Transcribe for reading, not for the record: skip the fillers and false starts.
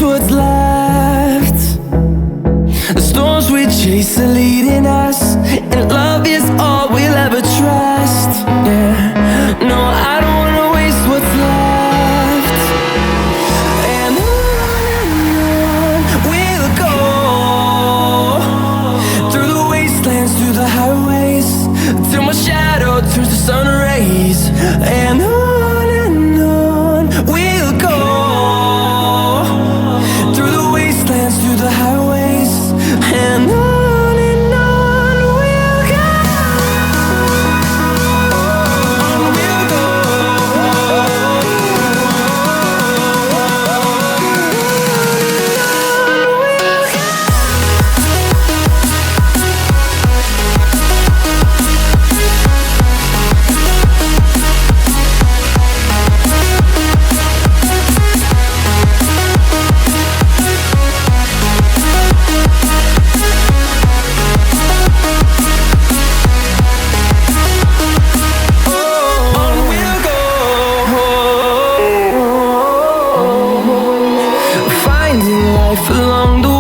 what's left. The storms we chase are leading us, and love is all we'll ever trust. Yeah, no, I don't wanna waste what's left. And on we'll go, through the wastelands, through the highways, till my shadow turns to sun rays. And on we'll go, through the wastelands, through the highways, and on we'll go. On we'll go. Finding life along the